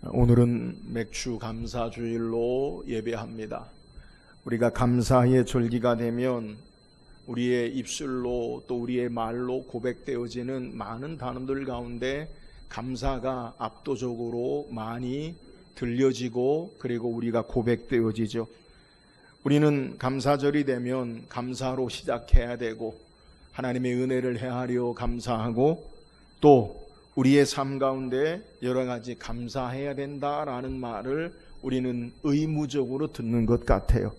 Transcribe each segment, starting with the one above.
오늘은 맥주 감사주일로 예배합니다. 우리가 감사의 절기가 되면 우리의 입술로 또 우리의 말로 고백되어지는 많은 단어들 가운데 감사가 압도적으로 많이 들려지고 그리고 우리가 고백되어지죠. 우리는 감사절이 되면 감사로 시작해야 되고 하나님의 은혜를 헤아려 감사하고 또 우리의 삶 가운데 여러 가지 감사해야 된다라는 말을 우리는 의무적으로 듣는 것 같아요.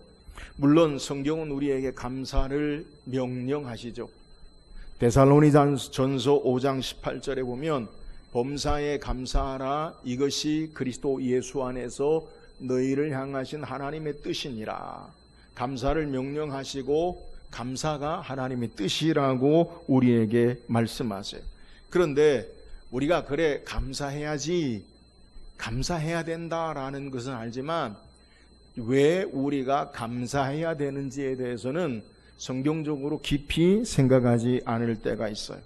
물론 성경은 우리에게 감사를 명령하시죠. 데살로니전서 5장 18절에 보면 범사에 감사하라, 이것이 그리스도 예수 안에서 너희를 향하신 하나님의 뜻이니라. 감사를 명령하시고 감사가 하나님의 뜻이라고 우리에게 말씀하세요. 그런데 우리가 그래 감사해야지, 감사해야 된다라는 것은 알지만 왜 우리가 감사해야 되는지에 대해서는 성경적으로 깊이 생각하지 않을 때가 있어요.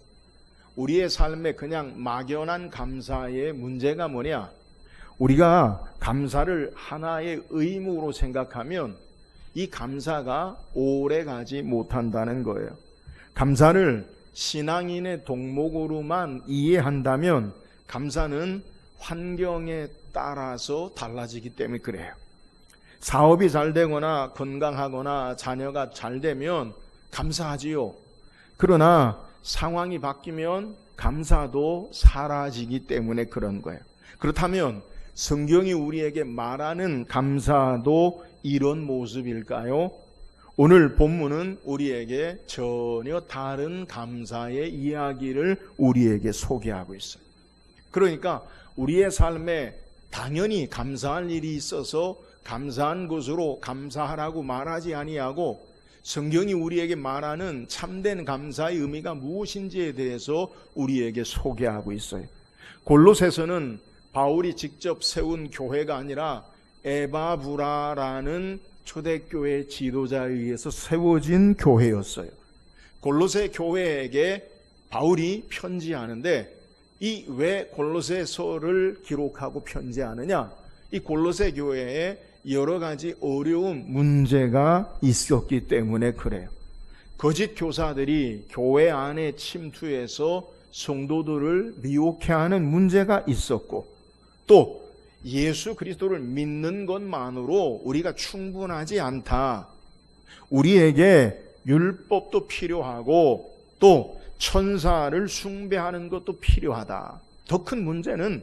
우리의 삶에 그냥 막연한 감사의 문제가 뭐냐? 우리가 감사를 하나의 의무로 생각하면 이 감사가 오래 가지 못한다는 거예요. 감사를 신앙인의 덕목으로만 이해한다면 감사는 환경에 따라서 달라지기 때문에 그래요. 사업이 잘 되거나 건강하거나 자녀가 잘 되면 감사하지요. 그러나 상황이 바뀌면 감사도 사라지기 때문에 그런 거예요. 그렇다면 성경이 우리에게 말하는 감사도 이런 모습일까요? 오늘 본문은 우리에게 전혀 다른 감사의 이야기를 우리에게 소개하고 있어요. 그러니까 우리의 삶에 당연히 감사할 일이 있어서 감사한 것으로 감사하라고 말하지 아니하고 성경이 우리에게 말하는 참된 감사의 의미가 무엇인지에 대해서 우리에게 소개하고 있어요. 골로새서는 바울이 직접 세운 교회가 아니라 에바브라라는 초대교회 지도자에 의해서 세워진 교회였어요. 골로새 교회에게 바울이 편지하는데 이 왜 골로새서를 기록하고 편지하느냐? 이 골로새 교회에 여러 가지 어려운 문제가 있었기 때문에 그래요. 거짓 교사들이 교회 안에 침투해서 성도들을 미혹해하는 문제가 있었고 또 예수 그리스도를 믿는 것만으로 우리가 충분하지 않다. 우리에게 율법도 필요하고 또 천사를 숭배하는 것도 필요하다. 더 큰 문제는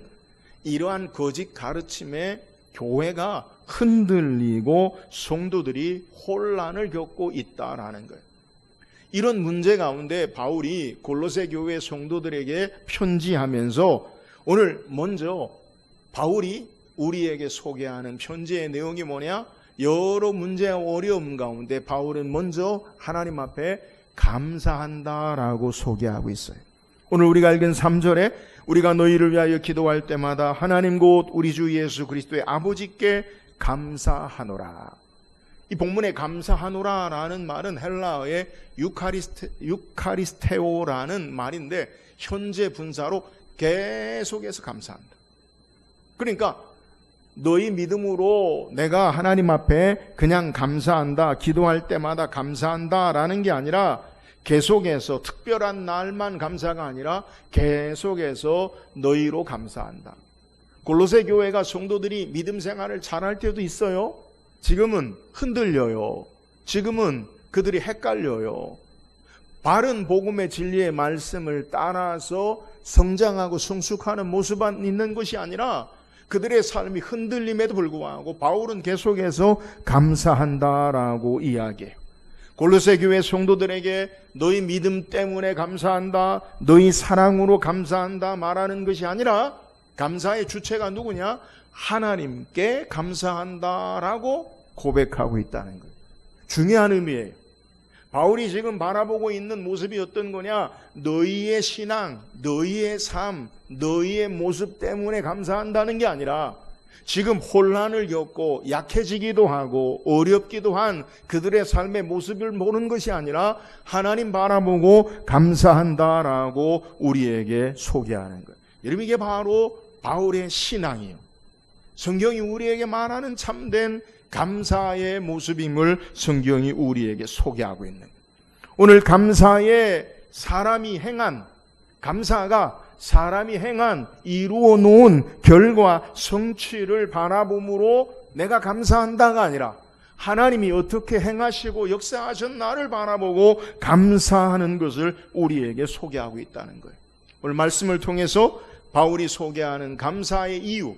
이러한 거짓 가르침에 교회가 흔들리고 성도들이 혼란을 겪고 있다라는 거예요. 이런 문제 가운데 바울이 골로새 교회 성도들에게 편지하면서 오늘 먼저 바울이 우리에게 소개하는 편지의 내용이 뭐냐? 여러 문제와 어려움 가운데 바울은 먼저 하나님 앞에 감사한다라고 소개하고 있어요. 오늘 우리가 읽은 3절에 우리가 너희를 위하여 기도할 때마다 하나님 곧 우리 주 예수 그리스도의 아버지께 감사하노라. 이 본문에 감사하노라라는 말은 헬라어의 유카리스테오라는 말인데 현재 분사로 계속해서 감사한다. 그러니까 너희 믿음으로 내가 하나님 앞에 그냥 감사한다, 기도할 때마다 감사한다라는 게 아니라 계속해서 특별한 날만 감사가 아니라 계속해서 너희로 감사한다. 골로새 교회가 성도들이 믿음 생활을 잘할 때도 있어요. 지금은 흔들려요. 지금은 그들이 헷갈려요. 바른 복음의 진리의 말씀을 따라서 성장하고 성숙하는 모습만 있는 것이 아니라 그들의 삶이 흔들림에도 불구하고 바울은 계속해서 감사한다라고 이야기해요. 골로새 교회 성도들에게 너희 믿음 때문에 감사한다, 너희 사랑으로 감사한다 말하는 것이 아니라 감사의 주체가 누구냐? 하나님께 감사한다라고 고백하고 있다는 거예요. 중요한 의미예요. 바울이 지금 바라보고 있는 모습이 어떤 거냐? 너희의 신앙, 너희의 삶, 너희의 모습 때문에 감사한다는 게 아니라 지금 혼란을 겪고 약해지기도 하고 어렵기도 한 그들의 삶의 모습을 보는 것이 아니라 하나님 바라보고 감사한다라고 우리에게 소개하는 거예요. 여러분, 이게 바로 바울의 신앙이에요. 성경이 우리에게 말하는 참된 감사의 모습임을 성경이 우리에게 소개하고 있는 거예요. 오늘 감사가 사람이 행한 이루어 놓은 결과 성취를 바라봄으로 내가 감사한다가 아니라 하나님이 어떻게 행하시고 역사하셨나를 바라보고 감사하는 것을 우리에게 소개하고 있다는 거예요. 오늘 말씀을 통해서 바울이 소개하는 감사의 이유,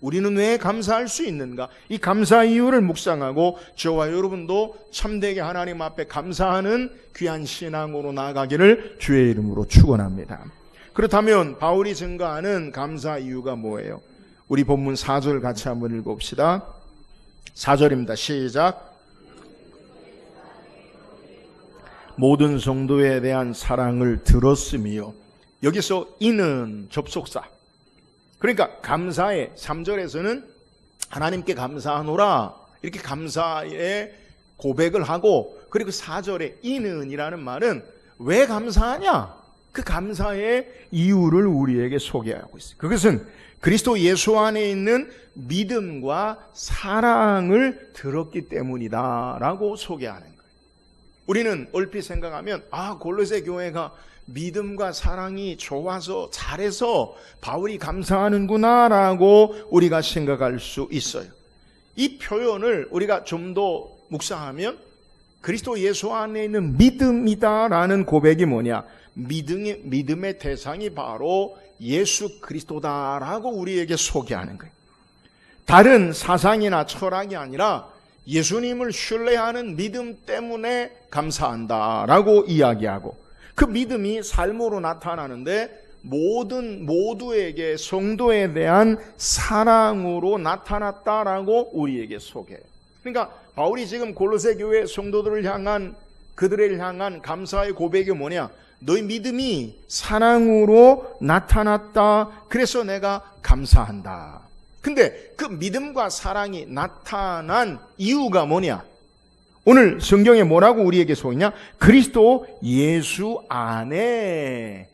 우리는 왜 감사할 수 있는가? 이 감사 이유를 묵상하고 저와 여러분도 참되게 하나님 앞에 감사하는 귀한 신앙으로 나아가기를 주의 이름으로 축원합니다. 그렇다면 바울이 증거하는 감사 이유가 뭐예요? 우리 본문 4절 같이 한번 읽어봅시다. 4절입니다. 시작. 모든 성도에 대한 사랑을 들었으며, 여기서 이는 접속사. 그러니까 감사의 3절에서는 하나님께 감사하노라 이렇게 감사의 고백을 하고, 그리고 4절에 이는이라는 말은 왜 감사하냐? 그 감사의 이유를 우리에게 소개하고 있어요. 그것은 그리스도 예수 안에 있는 믿음과 사랑을 들었기 때문이다 라고 소개하는 거예요. 우리는 얼핏 생각하면 골로새 교회가 믿음과 사랑이 좋아서 잘해서 바울이 감사하는구나 라고 우리가 생각할 수 있어요. 이 표현을 우리가 좀 더 묵상하면 그리스도 예수 안에 있는 믿음이다라는 고백이 뭐냐? 믿음의 대상이 바로 예수 그리스도다라고 우리에게 소개하는 거예요. 다른 사상이나 철학이 아니라 예수님을 신뢰하는 믿음 때문에 감사한다라고 이야기하고, 그 믿음이 삶으로 나타나는데 모두에게 성도에 대한 사랑으로 나타났다라고 우리에게 소개해요. 그러니까 바울이 지금 골로새 교회 성도들을 향한, 그들을 향한 감사의 고백이 뭐냐? 너희 믿음이 사랑으로 나타났다. 그래서 내가 감사한다. 근데 그 믿음과 사랑이 나타난 이유가 뭐냐? 오늘 성경에 뭐라고 우리에게 소개하냐? 그리스도 예수 안에.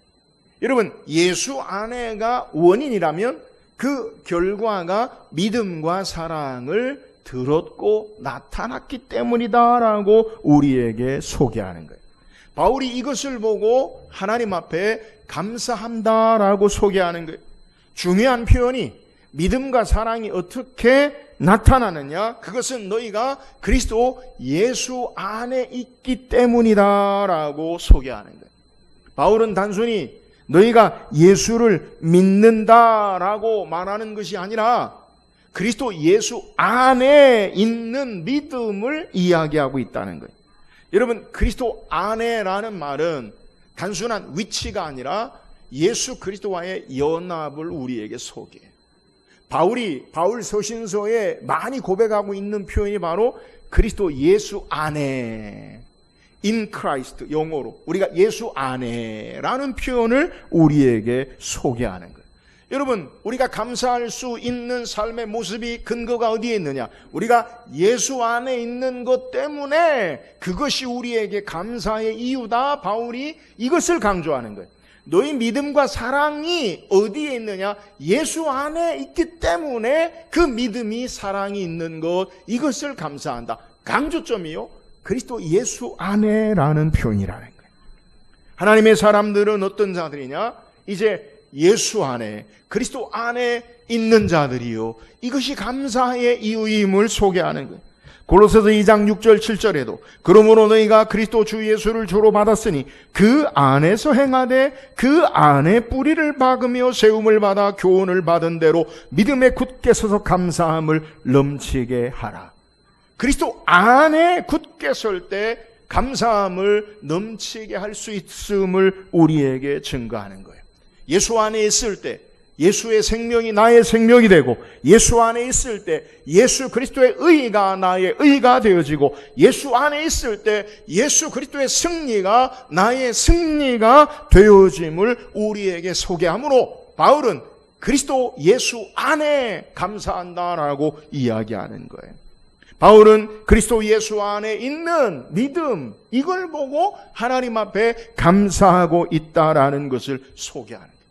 여러분, 예수 안에가 원인이라면 그 결과가 믿음과 사랑을 들었고 나타났기 때문이다라고 우리에게 소개하는 거예요. 바울이 이것을 보고 하나님 앞에 감사한다라고 소개하는 거예요. 중요한 표현이 믿음과 사랑이 어떻게 나타나느냐? 그것은 너희가 그리스도 예수 안에 있기 때문이다라고 소개하는 거예요. 바울은 단순히 너희가 예수를 믿는다라고 말하는 것이 아니라 그리스도 예수 안에 있는 믿음을 이야기하고 있다는 거예요. 여러분, 그리스도 안에라는 말은 단순한 위치가 아니라 예수 그리스도와의 연합을 우리에게 소개해요. 바울 서신서에 많이 고백하고 있는 표현이 바로 그리스도 예수 안에, in Christ, 영어로 우리가 예수 안에라는 표현을 우리에게 소개하는 거예요. 여러분, 우리가 감사할 수 있는 삶의 모습이 근거가 어디에 있느냐? 우리가 예수 안에 있는 것 때문에 그것이 우리에게 감사의 이유다. 바울이 이것을 강조하는 거예요. 너희 믿음과 사랑이 어디에 있느냐? 예수 안에 있기 때문에 그 믿음이 사랑이 있는 것, 이것을 감사한다. 강조점이요, 그리스도 예수 안에라는 표현이라는 거예요. 하나님의 사람들은 어떤 자들이냐? 이제 예수 안에, 그리스도 안에 있는 자들이요, 이것이 감사의 이유임을 소개하는 거예요. 골로새서 2장 6절 7절에도 그러므로 너희가 그리스도 주 예수를 주로 받았으니 그 안에서 행하되 그 안에 뿌리를 박으며 세움을 받아 교훈을 받은 대로 믿음에 굳게 서서 감사함을 넘치게 하라. 그리스도 안에 굳게 설 때 감사함을 넘치게 할 수 있음을 우리에게 증거하는 거예요. 예수 안에 있을 때 예수의 생명이 나의 생명이 되고, 예수 안에 있을 때 예수 그리스도의 의가 나의 의가 되어지고, 예수 안에 있을 때 예수 그리스도의 승리가 나의 승리가 되어짐을 우리에게 소개하므로 바울은 그리스도 예수 안에 감사한다라고 이야기하는 거예요. 바울은 그리스도 예수 안에 있는 믿음, 이걸 보고 하나님 앞에 감사하고 있다라는 것을 소개하는 거예요.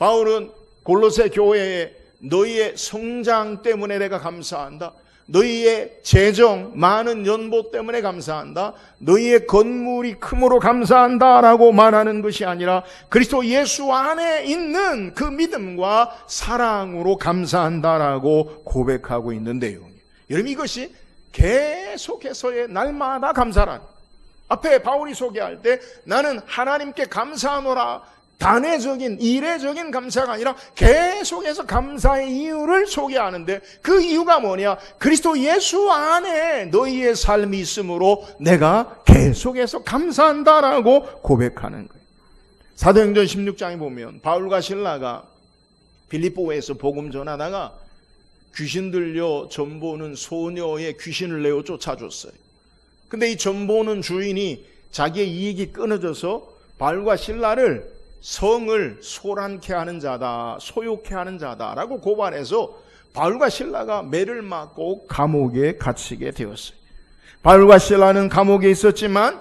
바울은 골로새 교회에 너희의 성장 때문에 내가 감사한다. 너희의 재정, 많은 연보 때문에 감사한다. 너희의 건물이 크므로 감사한다라고 말하는 것이 아니라 그리스도 예수 안에 있는 그 믿음과 사랑으로 감사한다라고 고백하고 있는 내용이에요. 여러분, 이것이 계속해서의 날마다 감사란, 앞에 바울이 소개할 때 나는 하나님께 감사하노라, 단회적인 이례적인 감사가 아니라 계속해서 감사의 이유를 소개하는데, 그 이유가 뭐냐? 그리스도 예수 안에 너희의 삶이 있으므로 내가 계속해서 감사한다라고 고백하는 거예요. 사도행전 16장에 보면 바울과 실라가 빌립보에서 복음 전하다가 귀신 들려 전보는 소녀의 귀신을 내어 쫓아줬어요. 근데 이 전보는 주인이 자기의 이익이 끊어져서 바울과 실라를 성을 소란케 하는 자다, 소욕케 하는 자다라고 고발해서 바울과 실라가 매를 맞고 감옥에 갇히게 되었어요. 바울과 실라는 감옥에 있었지만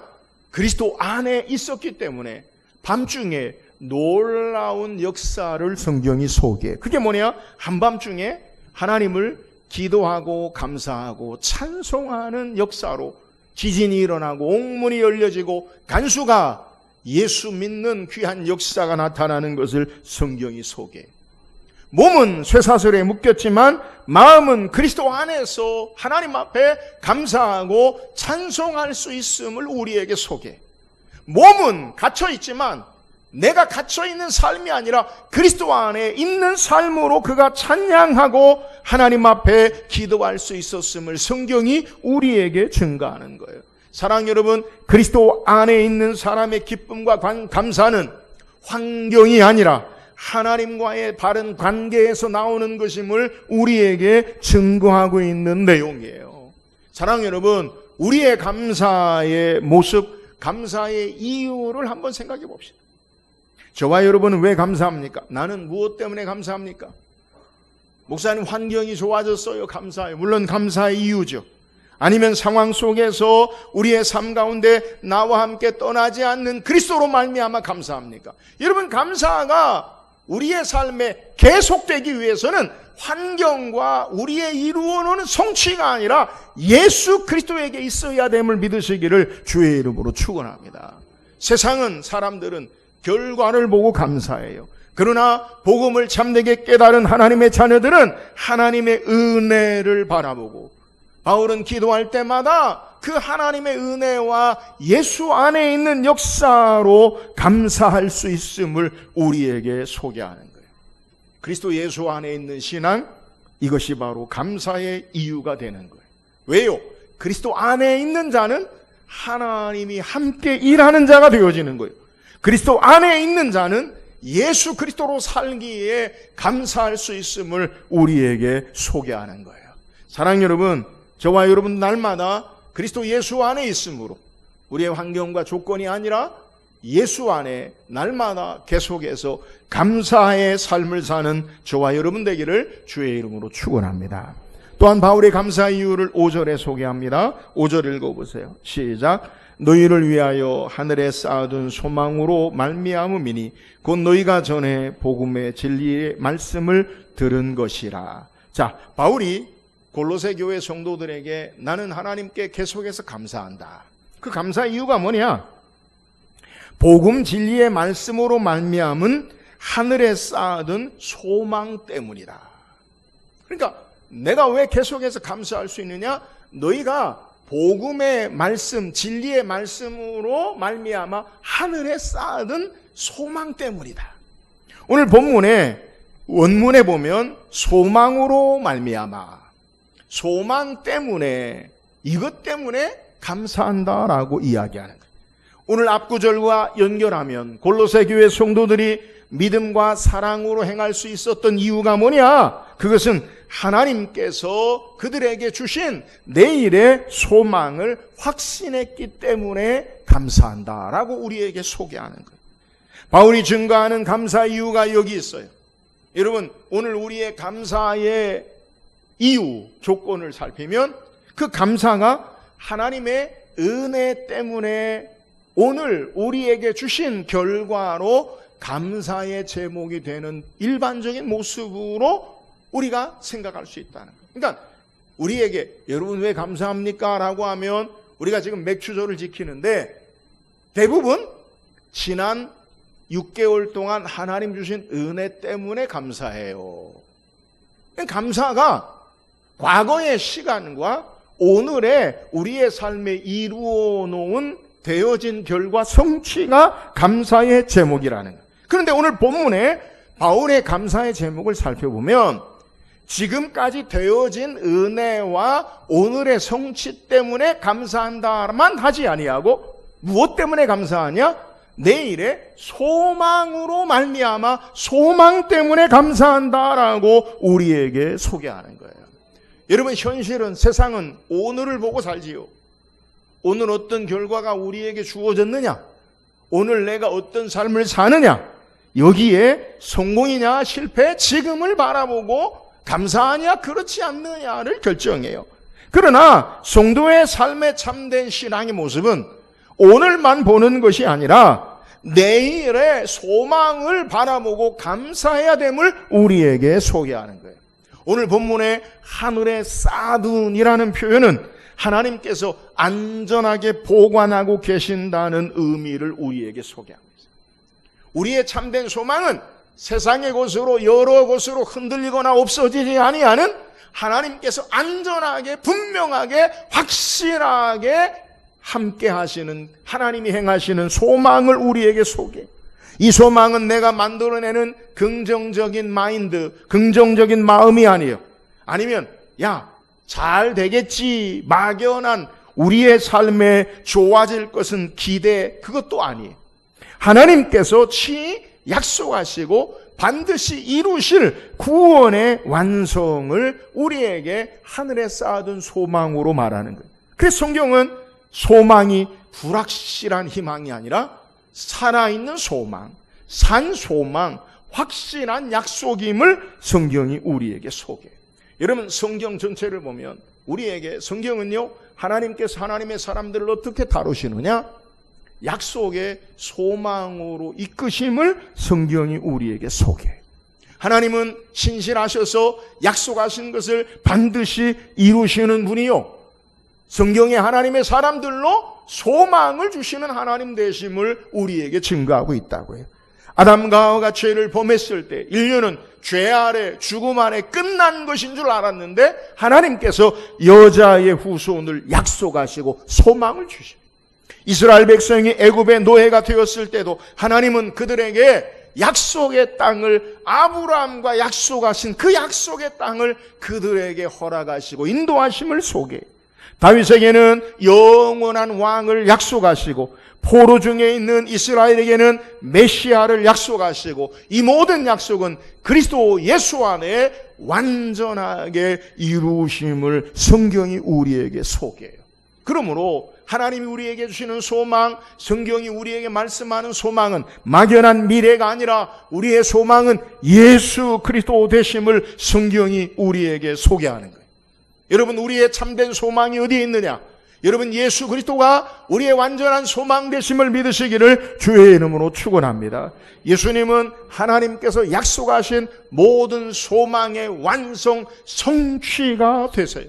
그리스도 안에 있었기 때문에 밤중에 놀라운 역사를 성경이 소개해. 그게 뭐냐? 한밤중에 하나님을 기도하고 감사하고 찬송하는 역사로 지진이 일어나고 옥문이 열려지고 간수가 예수 믿는 귀한 역사가 나타나는 것을 성경이 소개해. 몸은 쇠사슬에 묶였지만 마음은 그리스도 안에서 하나님 앞에 감사하고 찬송할 수 있음을 우리에게 소개해. 몸은 갇혀있지만 내가 갇혀있는 삶이 아니라 그리스도 안에 있는 삶으로 그가 찬양하고 하나님 앞에 기도할 수 있었음을 성경이 우리에게 증거하는 거예요. 사랑하는 여러분, 그리스도 안에 있는 사람의 기쁨과 감사는 환경이 아니라 하나님과의 바른 관계에서 나오는 것임을 우리에게 증거하고 있는 내용이에요. 사랑하는 여러분, 우리의 감사의 모습, 감사의 이유를 한번 생각해 봅시다. 저와 여러분은 왜 감사합니까? 나는 무엇 때문에 감사합니까? 목사님, 환경이 좋아졌어요. 감사해요. 물론 감사의 이유죠. 아니면 상황 속에서 우리의 삶 가운데 나와 함께 떠나지 않는 그리스도로 말미암아 감사합니까? 여러분, 감사가 우리의 삶에 계속되기 위해서는 환경과 우리의 이루어놓은 성취가 아니라 예수 그리스도에게 있어야 됨을 믿으시기를 주의 이름으로 축원합니다. 세상은, 사람들은 결과를 보고 감사해요. 그러나 복음을 참되게 깨달은 하나님의 자녀들은 하나님의 은혜를 바라보고, 바울은 기도할 때마다 그 하나님의 은혜와 예수 안에 있는 역사로 감사할 수 있음을 우리에게 소개하는 거예요. 그리스도 예수 안에 있는 신앙, 이것이 바로 감사의 이유가 되는 거예요. 왜요? 그리스도 안에 있는 자는 하나님이 함께 일하는 자가 되어지는 거예요. 그리스도 안에 있는 자는 예수 그리스도로 살기에 감사할 수 있음을 우리에게 소개하는 거예요. 사랑하는 여러분, 저와 여러분 날마다 그리스도 예수 안에 있으므로 우리의 환경과 조건이 아니라 예수 안에 날마다 계속해서 감사의 삶을 사는 저와 여러분 되기를 주의 이름으로 축원합니다. 또한 바울의 감사 이유를 5절에 소개합니다. 5절 읽어보세요. 시작. 너희를 위하여 하늘에 쌓아둔 소망으로 말미암음이니 곧 너희가 전에 복음의 진리의 말씀을 들은 것이라. 자, 바울이 골로새 교회 성도들에게 나는 하나님께 계속해서 감사한다. 그 감사 이유가 뭐냐? 복음 진리의 말씀으로 말미암은 하늘에 쌓아둔 소망 때문이다. 그러니까 내가 왜 계속해서 감사할 수 있느냐? 너희가 복음의 말씀, 진리의 말씀으로 말미암아 하늘에 쌓아둔 소망 때문이다. 오늘 본문에 원문에 보면 소망으로 말미암아, 소망 때문에, 이것 때문에 감사한다라고 이야기하는 거예요. 오늘 앞구절과 연결하면 골로새 교회 성도들이 믿음과 사랑으로 행할 수 있었던 이유가 뭐냐? 그것은 하나님께서 그들에게 주신 내일의 소망을 확신했기 때문에 감사한다라고 우리에게 소개하는 거예요. 바울이 증거하는 감사 이유가 여기 있어요. 여러분, 오늘 우리의 감사의 이유, 조건을 살피면 그 감사가 하나님의 은혜 때문에 오늘 우리에게 주신 결과로 감사의 제목이 되는 일반적인 모습으로 우리가 생각할 수 있다는 거예요. 그러니까 우리에게 여러분 왜 감사합니까? 라고 하면 우리가 지금 맥주조를 지키는데 대부분 지난 6개월 동안 하나님 주신 은혜 때문에 감사해요. 감사가 과거의 시간과 오늘의 우리의 삶에 이루어 놓은 되어진 결과 성취가 감사의 제목이라는 거예요. 그런데 오늘 본문에 바울의 감사의 제목을 살펴보면 지금까지 되어진 은혜와 오늘의 성취 때문에 감사한다만 하지 아니하고 무엇 때문에 감사하냐? 내일의 소망으로 말미암아 소망 때문에 감사한다라고 우리에게 소개하는 거예요. 여러분, 현실은 세상은 오늘을 보고 살지요. 오늘 어떤 결과가 우리에게 주어졌느냐? 오늘 내가 어떤 삶을 사느냐? 여기에 성공이냐 실패, 지금을 바라보고 감사하냐 그렇지 않느냐를 결정해요. 그러나 성도의 삶의 참된 신앙의 모습은 오늘만 보는 것이 아니라 내일의 소망을 바라보고 감사해야 됨을 우리에게 소개하는 거예요. 오늘 본문의 하늘에 쌓아둔이라는 표현은 하나님께서 안전하게 보관하고 계신다는 의미를 우리에게 소개합니다. 우리의 참된 소망은 세상의 것으로 여러 것으로 흔들리거나 없어지지 아니하는 하나님께서 안전하게 분명하게 확실하게 함께 하시는 하나님이 행하시는 소망을 우리에게 소개. 이 소망은 내가 만들어내는 긍정적인 마인드, 긍정적인 마음이 아니에요. 아니면 잘 되겠지 막연한 우리의 삶에 좋아질 것은 기대, 그것도 아니에요. 하나님께서 친히 약속하시고 반드시 이루실 구원의 완성을 우리에게 하늘에 쌓아둔 소망으로 말하는 거예요. 그래서 성경은 소망이 불확실한 희망이 아니라 살아있는 소망, 산 소망, 확실한 약속임을 성경이 우리에게 소개해요. 여러분, 성경 전체를 보면 우리에게 성경은요, 하나님께서 하나님의 사람들을 어떻게 다루시느냐? 약속의 소망으로 이끄심을 성경이 우리에게 소개해요. 하나님은 신실하셔서 약속하신 것을 반드시 이루시는 분이요, 성경에 하나님의 사람들로 소망을 주시는 하나님 되심을 우리에게 증거하고 있다고 해요. 아담과 하와가 죄를 범했을 때 인류는 죄 아래 죽음 아래 끝난 것인 줄 알았는데 하나님께서 여자의 후손을 약속하시고 소망을 주십니다. 이스라엘 백성이 애굽의 노예가 되었을 때도 하나님은 그들에게 약속의 땅을, 아브라함과 약속하신 그 약속의 땅을 그들에게 허락하시고 인도하심을 소개해요. 다윗에게는 영원한 왕을 약속하시고 포로 중에 있는 이스라엘에게는 메시아를 약속하시고 이 모든 약속은 그리스도 예수 안에 완전하게 이루심을 성경이 우리에게 소개해요. 그러므로 하나님이 우리에게 주시는 소망, 성경이 우리에게 말씀하는 소망은 막연한 미래가 아니라 우리의 소망은 예수 그리스도 되심을 성경이 우리에게 소개하는 거예요. 여러분, 우리의 참된 소망이 어디에 있느냐? 여러분, 예수 그리스도가 우리의 완전한 소망 되심을 믿으시기를 주의 이름으로 축원합니다. 예수님은 하나님께서 약속하신 모든 소망의 완성, 성취가 되세요.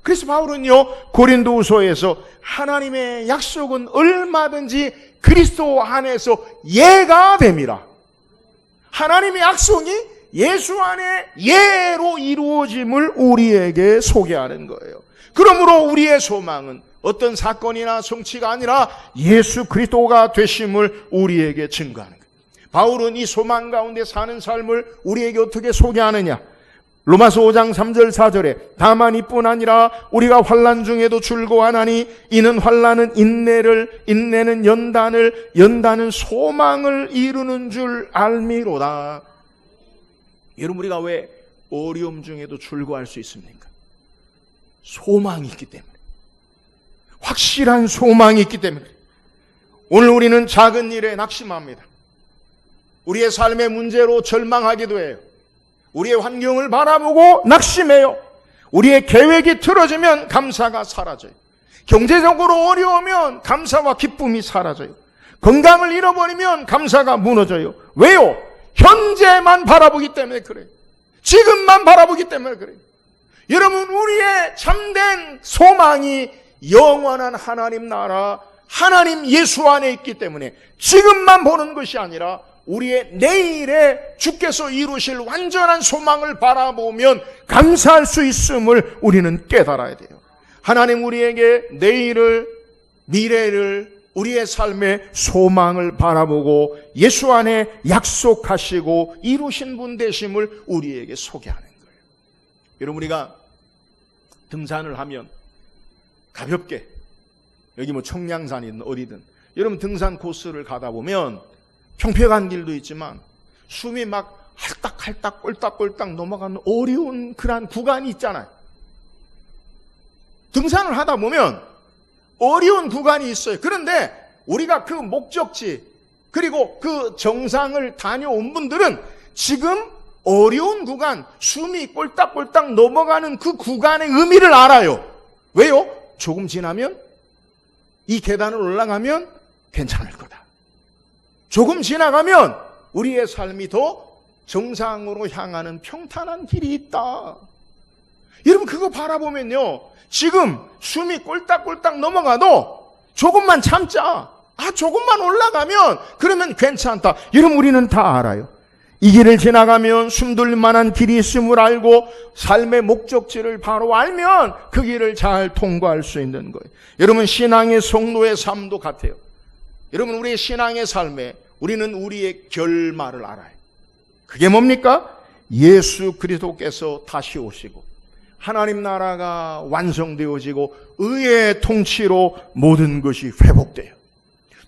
그래서 바울은요, 고린도후서에서 하나님의 약속은 얼마든지 그리스도 안에서 예가 됨이라. 하나님의 약속이 예수 안에 예로 이루어짐을 우리에게 소개하는 거예요. 그러므로 우리의 소망은 어떤 사건이나 성취가 아니라 예수 그리스도가 되심을 우리에게 증거하는 거예요. 바울은 이 소망 가운데 사는 삶을 우리에게 어떻게 소개하느냐? 로마서 5장 3절 4절에 다만 이뿐 아니라 우리가 환난 중에도 즐거워하나니 이는 환난은 인내를, 인내는 연단을, 연단은 소망을 이루는 줄 알미로다. 여러분, 우리가 왜 어려움 중에도 즐거워할 수 있습니까? 소망이 있기 때문에, 확실한 소망이 있기 때문에. 오늘 우리는 작은 일에 낙심합니다. 우리의 삶의 문제로 절망하기도 해요. 우리의 환경을 바라보고 낙심해요. 우리의 계획이 틀어지면 감사가 사라져요. 경제적으로 어려우면 감사와 기쁨이 사라져요. 건강을 잃어버리면 감사가 무너져요. 왜요? 현재만 바라보기 때문에 그래요. 지금만 바라보기 때문에 그래요. 여러분, 우리의 참된 소망이 영원한 하나님 나라, 하나님 예수 안에 있기 때문에 지금만 보는 것이 아니라 우리의 내일에 주께서 이루실 완전한 소망을 바라보면 감사할 수 있음을 우리는 깨달아야 돼요. 하나님 우리에게 내일을, 미래를, 우리의 삶의 소망을 바라보고 예수 안에 약속하시고 이루신 분 되심을 우리에게 소개하는 거예요. 여러분, 우리가 등산을 하면 가볍게, 여기 뭐 청량산이든 어디든, 여러분 등산 코스를 가다 보면 평평한 길도 있지만 숨이 막 할딱할딱 꼴딱꼴딱 넘어가는 어려운 그러한 구간이 있잖아요. 등산을 하다 보면 어려운 구간이 있어요. 그런데 우리가 그 목적지, 그리고 그 정상을 다녀온 분들은 지금 어려운 구간, 숨이 꼴딱꼴딱 넘어가는 그 구간의 의미를 알아요. 왜요? 조금 지나면, 이 계단을 올라가면 괜찮을 거다. 조금 지나가면 우리의 삶이 더 정상으로 향하는 평탄한 길이 있다. 여러분, 그거 바라보면요, 지금 숨이 꼴딱꼴딱 넘어가도 조금만 참자. 조금만 올라가면 그러면 괜찮다. 여러분, 우리는 다 알아요. 이 길을 지나가면 숨돌 만한 길이 있음을 알고 삶의 목적지를 바로 알면 그 길을 잘 통과할 수 있는 거예요. 여러분, 신앙의 성도의 삶도 같아요. 여러분, 우리의 신앙의 삶에 우리는 우리의 결말을 알아요. 그게 뭡니까? 예수 그리스도께서 다시 오시고 하나님 나라가 완성되어지고 의의 통치로 모든 것이 회복돼요.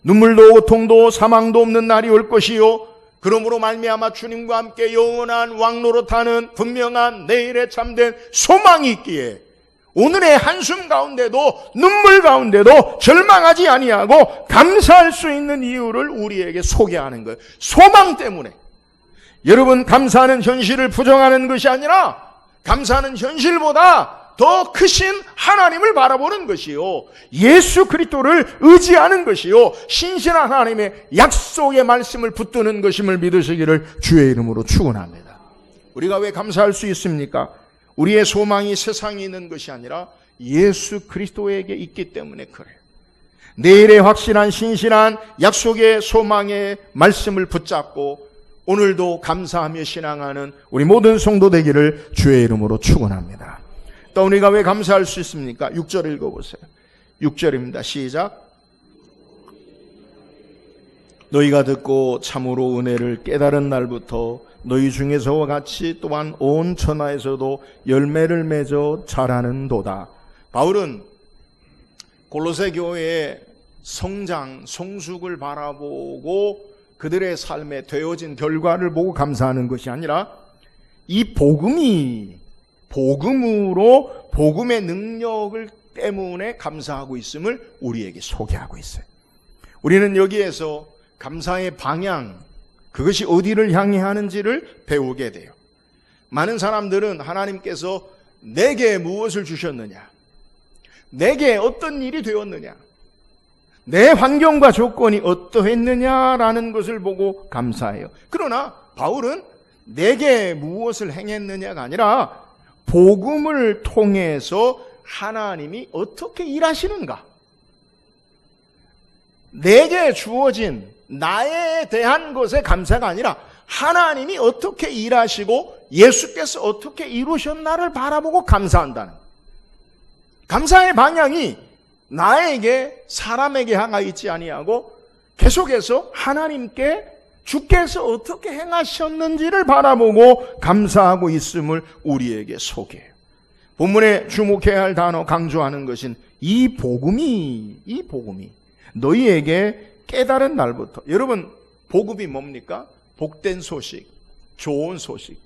눈물도 고통도 사망도 없는 날이 올 것이요, 그러므로 말미암아 주님과 함께 영원한 왕노릇하는 분명한 내일에 참된 소망이 있기에 오늘의 한숨 가운데도 눈물 가운데도 절망하지 아니하고 감사할 수 있는 이유를 우리에게 소개하는 거예요. 소망 때문에. 여러분, 감사하는 현실을 부정하는 것이 아니라 감사하는 현실보다 더 크신 하나님을 바라보는 것이요, 예수 그리스도를 의지하는 것이요, 신실한 하나님의 약속의 말씀을 붙드는 것임을 믿으시기를 주의 이름으로 축원합니다. 우리가 왜 감사할 수 있습니까? 우리의 소망이 세상에 있는 것이 아니라 예수 그리스도에게 있기 때문에 그래요. 내일의 확실한 신실한 약속의 소망의 말씀을 붙잡고 오늘도 감사하며 신앙하는 우리 모든 성도 되기를 주의 이름으로 축원합니다. 또 우리가 왜 감사할 수 있습니까? 6절 읽어보세요. 6절입니다. 시작. 너희가 듣고 참으로 은혜를 깨달은 날부터 너희 중에서와 같이 또한 온 천하에서도 열매를 맺어 자라는도다. 바울은 골로새 교회의 성장, 성숙을 바라보고 그들의 삶에 되어진 결과를 보고 감사하는 것이 아니라 이 복음으로 복음의 능력을 때문에 감사하고 있음을 우리에게 소개하고 있어요. 우리는 여기에서 감사의 방향, 그것이 어디를 향해 하는지를 배우게 돼요. 많은 사람들은 하나님께서 내게 무엇을 주셨느냐, 내게 어떤 일이 되었느냐, 내 환경과 조건이 어떠했느냐라는 것을 보고 감사해요. 그러나 바울은 내게 무엇을 행했느냐가 아니라 복음을 통해서 하나님이 어떻게 일하시는가, 내게 주어진 나에 대한 것에 감사가 아니라 하나님이 어떻게 일하시고 예수께서 어떻게 이루셨나를 바라보고 감사한다는, 감사의 방향이 나에게, 사람에게 향하여 있지 아니하고 계속해서 하나님께 주께서 어떻게 행하셨는지를 바라보고 감사하고 있음을 우리에게 소개해요. 본문에 주목해야 할 단어, 강조하는 것은 이 복음이 너희에게 깨달은 날부터. 여러분, 복음이 뭡니까? 복된 소식, 좋은 소식.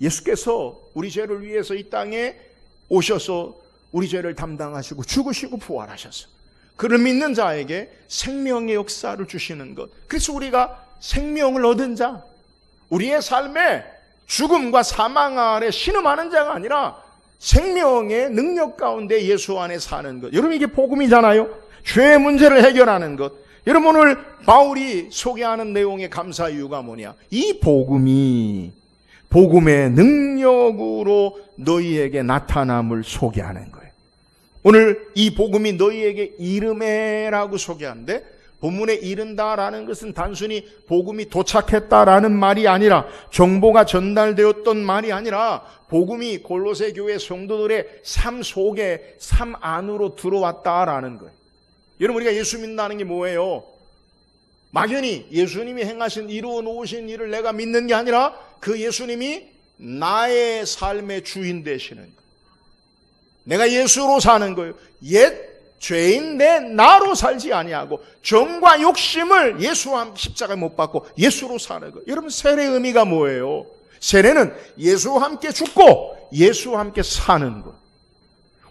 예수께서 우리 죄를 위해서 이 땅에 오셔서 우리 죄를 담당하시고 죽으시고 부활하셔서 그를 믿는 자에게 생명의 역사를 주시는 것. 그래서 우리가 생명을 얻은 자, 우리의 삶에 죽음과 사망 아래 신음하는 자가 아니라 생명의 능력 가운데 예수 안에 사는 것. 여러분, 이게 복음이잖아요. 죄의 문제를 해결하는 것. 여러분, 오늘 바울이 소개하는 내용의 감사 이유가 뭐냐? 이 복음이 복음의 능력으로 너희에게 나타남을 소개하는 거예요. 오늘 이 복음이 너희에게 이르매라고 소개하는데, 본문에 이른다라는 것은 단순히 복음이 도착했다라는 말이 아니라, 정보가 전달되었던 말이 아니라, 복음이 골로새 교회 성도들의 삶 속에, 삶 안으로 들어왔다라는 거예요. 여러분, 우리가 예수 믿는다는 게 뭐예요? 막연히 예수님이 행하신, 이루어 놓으신 일을 내가 믿는 게 아니라 그 예수님이 나의 삶의 주인 되시는 거예요. 내가 예수로 사는 거예요. 옛 죄인 내 나로 살지 아니하고 정과 욕심을 예수와 십자가에 못 박고 예수로 사는 거예요. 여러분, 세례의 의미가 뭐예요? 세례는 예수와 함께 죽고 예수와 함께 사는 거예요.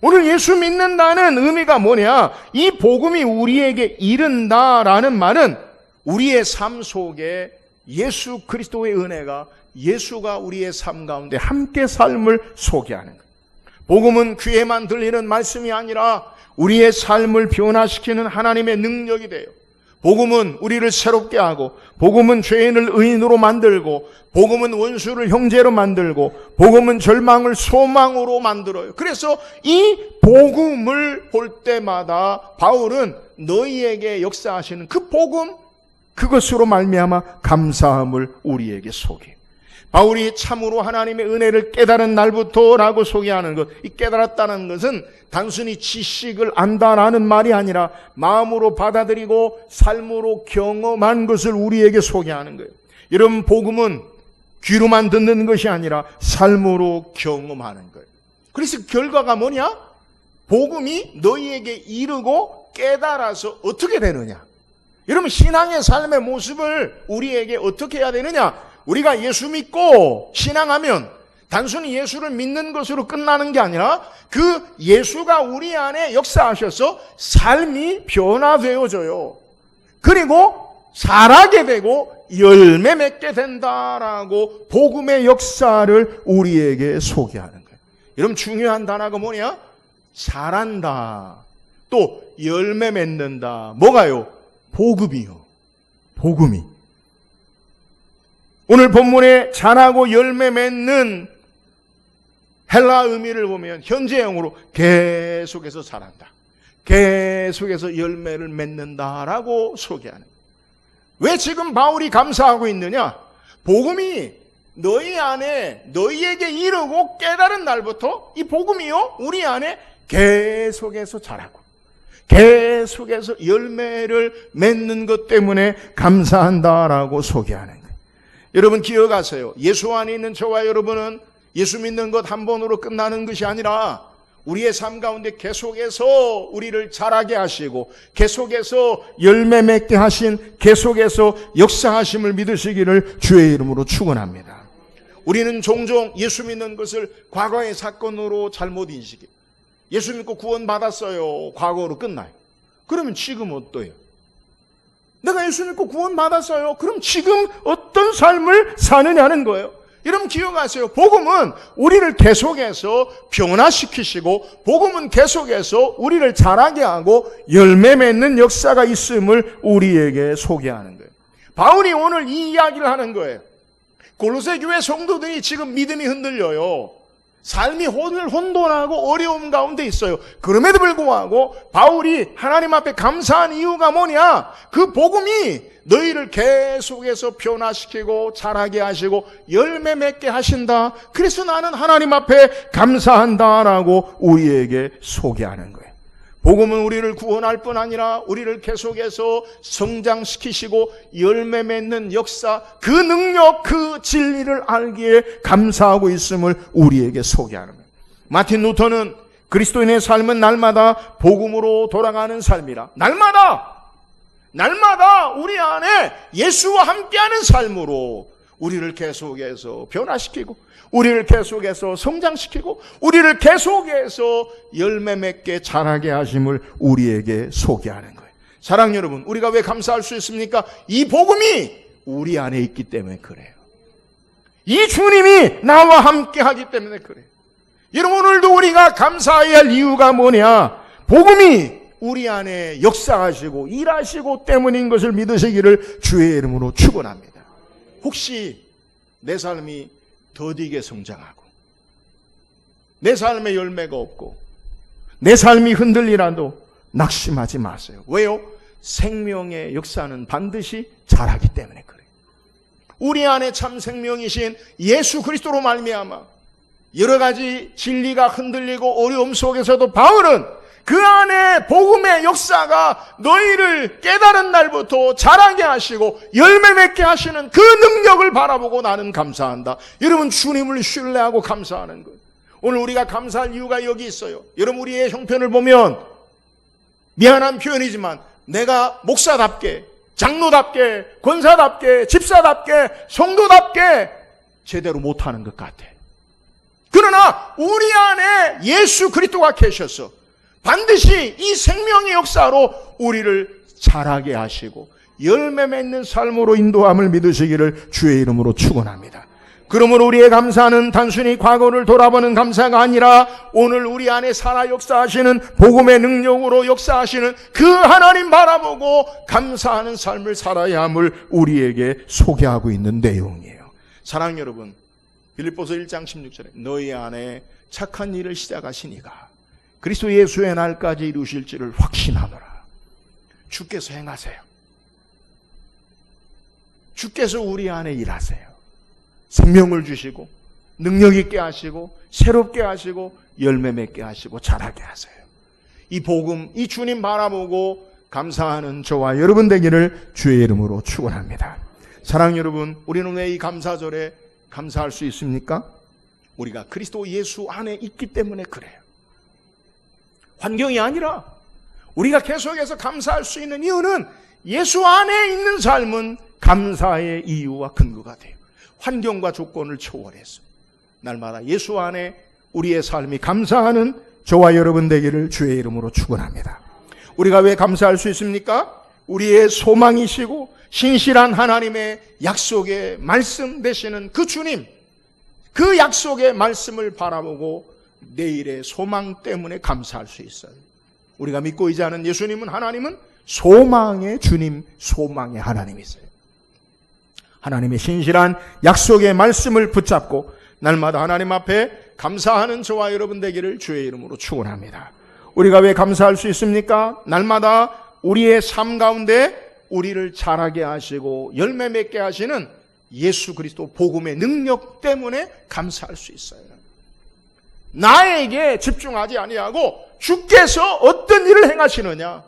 오늘 예수 믿는다는 의미가 뭐냐? 이 복음이 우리에게 이른다라는 말은 우리의 삶 속에 예수 그리스도의 은혜가, 예수가 우리의 삶 가운데 함께 삶을 소개하는 거예요. 복음은 귀에만 들리는 말씀이 아니라 우리의 삶을 변화시키는 하나님의 능력이 돼요. 복음은 우리를 새롭게 하고, 복음은 죄인을 의인으로 만들고, 복음은 원수를 형제로 만들고, 복음은 절망을 소망으로 만들어요. 그래서 이 복음을 볼 때마다 바울은 너희에게 역사하시는 그 복음, 그것으로 말미암아 감사함을 우리에게 소개해요. 바울이 참으로 하나님의 은혜를 깨달은 날부터라고 소개하는 것, 이 깨달았다는 것은 단순히 지식을 안다라는 말이 아니라 마음으로 받아들이고 삶으로 경험한 것을 우리에게 소개하는 거예요. 여러분, 복음은 귀로만 듣는 것이 아니라 삶으로 경험하는 거예요. 그래서 결과가 뭐냐? 복음이 너희에게 이르고 깨달아서 어떻게 되느냐? 여러분, 신앙의 삶의 모습을 우리에게 어떻게 해야 되느냐? 우리가 예수 믿고 신앙하면 단순히 예수를 믿는 것으로 끝나는 게 아니라 그 예수가 우리 안에 역사하셔서 삶이 변화되어져요. 그리고 자라게 되고 열매 맺게 된다라고 복음의 역사를 우리에게 소개하는 거예요. 여러분, 중요한 단어가 뭐냐? 자란다. 또 열매 맺는다. 뭐가요? 복음이요. 복음이. 오늘 본문에 자라고 열매 맺는 헬라 의미를 보면 현재형으로 계속해서 자란다, 계속해서 열매를 맺는다라고 소개하는 거예요. 왜 지금 바울이 감사하고 있느냐? 복음이 너희 안에, 너희에게 이르고 깨달은 날부터 이 복음이요, 우리 안에 계속해서 자라고 계속해서 열매를 맺는 것 때문에 감사한다라고 소개하는 거예요. 여러분, 기억하세요. 예수 안에 있는 저와 여러분은 예수 믿는 것 한 번으로 끝나는 것이 아니라 우리의 삶 가운데 계속해서 우리를 자라게 하시고 계속해서 열매 맺게 하신, 계속해서 역사하심을 믿으시기를 주의 이름으로 축원합니다. 우리는 종종 예수 믿는 것을 과거의 사건으로 잘못 인식해요. 예수 믿고 구원받았어요. 과거로 끝나요. 그러면 지금 어때요? 내가 예수 믿고 구원받았어요. 그럼 지금 어떤 삶을 사느냐는 거예요. 여러분, 기억하세요. 복음은 우리를 계속해서 변화시키시고 복음은 계속해서 우리를 자라게 하고 열매 맺는 역사가 있음을 우리에게 소개하는 거예요. 바울이 오늘 이 이야기를 하는 거예요. 골로새 교회 성도들이 지금 믿음이 흔들려요. 삶이 혼돈하고 어려움 가운데 있어요. 그럼에도 불구하고 바울이 하나님 앞에 감사한 이유가 뭐냐? 그 복음이 너희를 계속해서 변화시키고 자라게 하시고 열매 맺게 하신다. 그래서 나는 하나님 앞에 감사한다라고 우리에게 소개하는 거예요. 복음은 우리를 구원할 뿐 아니라 우리를 계속해서 성장시키시고 열매 맺는 역사, 그 능력, 그 진리를 알기에 감사하고 있음을 우리에게 소개하는 거예요. 마틴 루터는 그리스도인의 삶은 날마다 복음으로 돌아가는 삶이라, 날마다 우리 안에 예수와 함께하는 삶으로 우리를 계속해서 변화시키고 우리를 계속해서 성장시키고 우리를 계속해서 열매 맺게 자라게 하심을 우리에게 소개하는 거예요. 사랑하는 여러분, 우리가 왜 감사할 수 있습니까? 이 복음이 우리 안에 있기 때문에 그래요. 이 주님이 나와 함께 하기 때문에 그래요. 여러분, 오늘도 우리가 감사해야 할 이유가 뭐냐? 복음이 우리 안에 역사하시고 일하시고 때문인 것을 믿으시기를 주의 이름으로 축원합니다. 혹시 내 삶이 더디게 성장하고 내 삶에 열매가 없고 내 삶이 흔들리라도 낙심하지 마세요. 왜요? 생명의 역사는 반드시 자라기 때문에 그래요. 우리 안에 참 생명이신 예수 그리스도로 말미암아 여러 가지 진리가 흔들리고 어려움 속에서도 바울은 그 안에 복음의 역사가 너희를 깨달은 날부터 자라게 하시고 열매 맺게 하시는 그 능력을 바라보고 나는 감사한다. 여러분, 주님을 신뢰하고 감사하는 것. 오늘 우리가 감사할 이유가 여기 있어요. 여러분, 우리의 형편을 보면 미안한 표현이지만 내가 목사답게, 장로답게, 권사답게, 집사답게, 성도답게 제대로 못하는 것 같아. 그러나 우리 안에 예수 그리스도가 계셔서 반드시 이 생명의 역사로 우리를 자라게 하시고 열매 맺는 삶으로 인도함을 믿으시기를 주의 이름으로 축원합니다. 그러므로 우리의 감사는 단순히 과거를 돌아보는 감사가 아니라 오늘 우리 안에 살아 역사하시는 복음의 능력으로 역사하시는 그 하나님 바라보고 감사하는 삶을 살아야 함을 우리에게 소개하고 있는 내용이에요. 사랑하는 여러분, 빌립보서 1장 16절에 너희 안에 착한 일을 시작하시니가 그리스도 예수의 날까지 이루실지를 확신하노라. 주께서 행하세요. 주께서 우리 안에 일하세요. 생명을 주시고 능력 있게 하시고 새롭게 하시고 열매 맺게 하시고 자라게 하세요. 이 복음, 이 주님 바라보고 감사하는 저와 여러분 되기를 주의 이름으로 축원합니다. 사랑하는 여러분, 우리는 왜 이 감사절에 감사할 수 있습니까? 우리가 그리스도 예수 안에 있기 때문에 그래요. 환경이 아니라 우리가 계속해서 감사할 수 있는 이유는 예수 안에 있는 삶은 감사의 이유와 근거가 돼요. 환경과 조건을 초월해서 날마다 예수 안에 우리의 삶이 감사하는 저와 여러분 되기를 주의 이름으로 축원합니다. 우리가 왜 감사할 수 있습니까? 우리의 소망이시고 신실한 하나님의 약속의 말씀 되시는 그 주님, 그 약속의 말씀을 바라보고 내일의 소망 때문에 감사할 수 있어요. 우리가 믿고 의지하는 예수님은, 하나님은 소망의 주님, 소망의 하나님이세요. 하나님의 신실한 약속의 말씀을 붙잡고 날마다 하나님 앞에 감사하는 저와 여러분 되기를 주의 이름으로 축원합니다. 우리가 왜 감사할 수 있습니까? 날마다 우리의 삶 가운데 우리를 자라게 하시고 열매 맺게 하시는 예수 그리스도 복음의 능력 때문에 감사할 수 있어요. 나에게 집중하지 아니하고 주께서 어떤 일을 행하시느냐,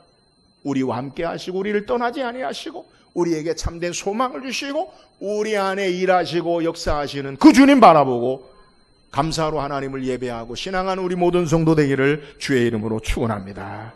우리와 함께 하시고 우리를 떠나지 아니하시고 우리에게 참된 소망을 주시고 우리 안에 일하시고 역사하시는 그 주님 바라보고 감사로 하나님을 예배하고 신앙하는 우리 모든 성도 되기를 주의 이름으로 축원합니다.